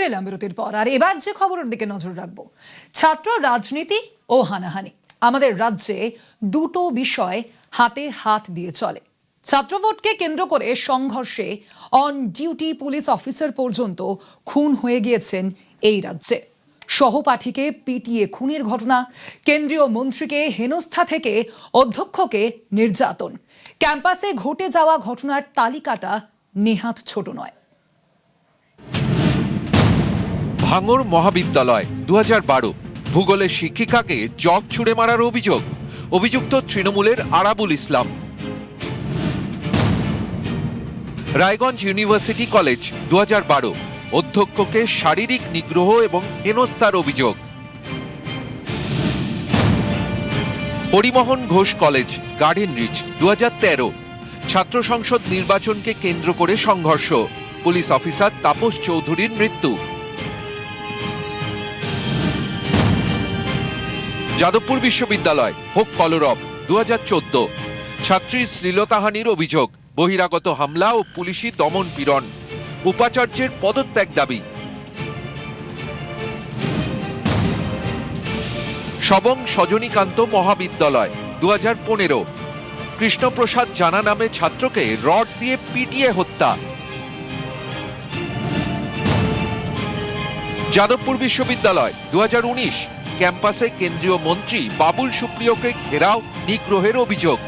এলাম বিরতির পর, আর এবার যে খবরের দিকে নজর রাখবো, ছাত্র রাজনীতি ও হানাহানি। আমাদের রাজ্যে দুটো বিষয় হাতে হাত দিয়ে চলে। ছাত্র ভোটকে কেন্দ্র করে সংঘর্ষে অন ডিউটি পুলিশ অফিসার পর্যন্ত খুন হয়ে গিয়েছেন এই রাজ্যে। সহপাঠীকে পিটিয়ে খুনের ঘটনা, কেন্দ্রীয় মন্ত্রীকে হেনস্থা থেকে অধ্যক্ষকে নির্যাতন, ক্যাম্পাসে ঘটে যাওয়া ঘটনার তালিকাটা নেহাত ছোট নয়। ভাঙড় মহাবিদ্যালয় 2012 ভূগোলের শিক্ষিকাকে জগ ছুড়ে মারার অভিযোগ। অভিযুক্ত তৃণমূলের আরাবুল ইসলাম। রায়গঞ্জ ইউনিভার্সিটি কলেজ 2012 অধ্যক্ষকে শারীরিক নিগ্রহ এবং হেনস্থার অভিযোগ। Harimohan Ghosh college garden reach 2013 ছাত্র সংসদ নির্বাচনকে কেন্দ্র করে সংঘর্ষ, পুলিশ অফিসার তাপস চৌধুরীর মৃত্যু। যাদবপুর বিশ্ববিদ্যালয় হোক কলরব 2014 ছাত্রীর শ্লীলতাহানির অভিযোগ, বহিরাগত হামলা ও পুলিশি দমন পীড়ন, উপাচার্যের পদত্যাগ দাবি। সবং সজনীকান্ত মহাবিদ্যালয় 2015 কৃষ্ণপ্রসাদ জানা নামে ছাত্রকে রড দিয়ে পিটিয়ে হত্যা। যাদবপুর বিশ্ববিদ্যালয় 2019 ক্যাম্পাসে কেন্দ্রীয় মন্ত্রী বাবুল সুপ্রিয়কে ঘেরাও, নিগ্রহের অভিযোগ।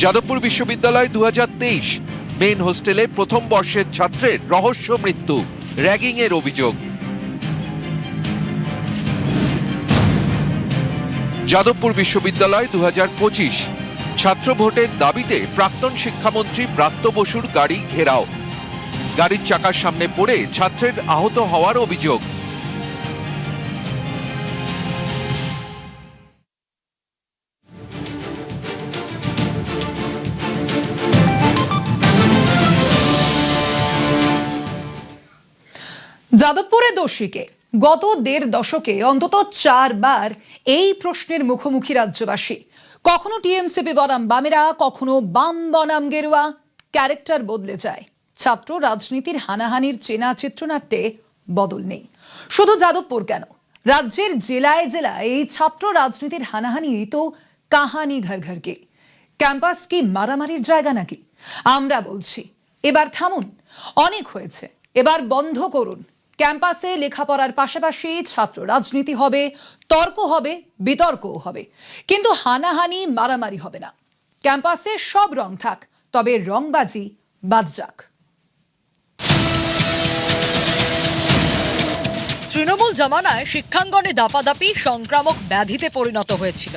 যাদবপুর বিশ্ববিদ্যালয় 2023 মেন হোস্টেলে প্রথম বর্ষের ছাত্রের রহস্য মৃত্যু, র্যাগিং এর অভিযোগ। যাদবপুর বিশ্ববিদ্যালয় 2025 ছাত্র ভোটের দাবিতে প্রাক্তন শিক্ষামন্ত্রী ব্রাত্য বসুর গাড়ি ঘেরাও, গাড়ির চাকার সামনে পড়ে ছাত্রের আহত হওয়ার অভিযোগ। যাদবপুরে দোষীকে গত 1.5 দশকে অন্তত 4 বার এই প্রশ্নের মুখোমুখি রাজ্যবাসী। কখনো টিএমসিপি বনাম বামেরা, কখনো বাম বনাম গেরুয়া, ক্যারেক্টার বদলে যায়। ছাত্র রাজনীতির হানাহানির চেনা চিত্রনাট্যে বদল নেই। শুধু যাদবপুর কেন, রাজ্যের জেলায় জেলায় এই ছাত্র রাজনীতির হানাহানি তো কাহানি ঘর ঘর কে। ক্যাম্পাস কি মারামারির জায়গা নাকি? আমরা বলছি এবার থামুন, অনেক হয়েছে, এবার বন্ধ করুন। ক্যাম্পাসে লেখাপড়ার পাশাপাশি ছাত্র রাজনীতি হবে, তর্ক হবে, বিতর্কও হবে, কিন্তু হানাহানি মারামারি হবে না। ক্যাম্পাসে সব রং থাক, তবে রংবাজি বাদ যাক। তৃণমূল জামানায় শিক্ষাঙ্গনে দাপাদাপি সংক্রামক ব্যাধিতে পরিণত হয়েছিল।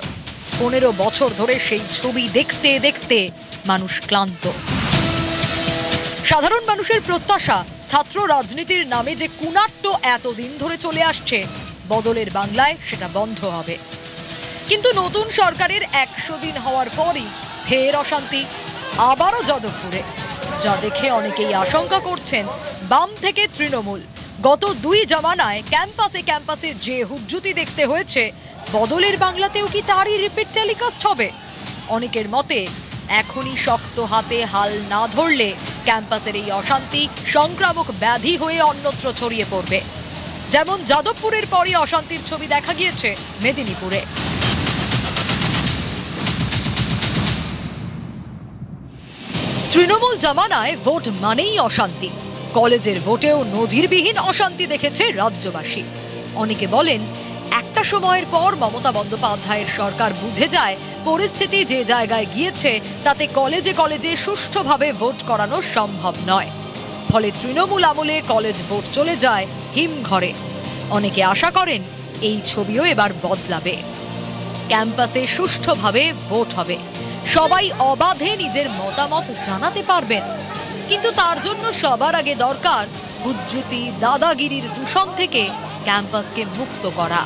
15 বছর ধরে সেই ছবি দেখতে দেখতে মানুষ ক্লান্ত। সাধারণ মানুষের প্রত্যাশা, ছাত্র রাজনীতির নামে যে কুনাট্য এতদিন ধরে চলে আসছে, বদলের বাংলায় সেটা বন্ধ হবে। কিন্তু নতুন সরকারের 100 দিন হওয়ার পরই ফের অশান্তি, আবারও যাদবপুরে। যা দেখে অনেকেই আশঙ্কা করছেন, বাম থেকে তৃণমূল গত 2 জামানায় ক্যাম্পাসে ক্যাম্পাসে যে হুজ্জুতি দেখতে হয়েছে, বদলের বাংলাতেও কি তারই রিপিট টেলিকাস্ট হবে? অনেকের মতে এখনই শক্ত হাতে হাল না ধরলে ক্যাম্পাসের এই অশান্তি সংক্রামক ব্যাধি হয়ে অন্যত্র ছড়িয়ে পড়বে। যেমন যাদবপুরের পরই অশান্তির ছবি দেখা গিয়েছে মেদিনীপুরে। তৃণমূল জামানায় ভোট মানেই অশান্তি, কলেজের ভোটেও নজিরবিহীন অশান্তি দেখেছে রাজ্যবাসী। অনেকে বলেন, একটা সময়ের পর মমতা বন্দ্যোপাধ্যায়ের সরকার বুঝে যায় পরিস্থিতি যে জায়গায় গিয়েছে তাতে কলেজে কলেজে সুষ্ঠুভাবে ভোট করানো সম্ভব নয়। ফলে তৃণমূল আমলে কলেজ ভোট চলে যায় হিমঘরে। অনেকে আশা করেন এই ছবিও এবার বদলাবে। ক্যাম্পাসে সুষ্ঠুভাবে ভোট হবে, সবাই অবাধে নিজের মতামত জানাতে পারবেন। কিন্তু তার জন্য সবার আগে দরকার হুজ্জুতি, দাদাগিরির দূষণ থেকে ক্যাম্পাসকে মুক্ত করা।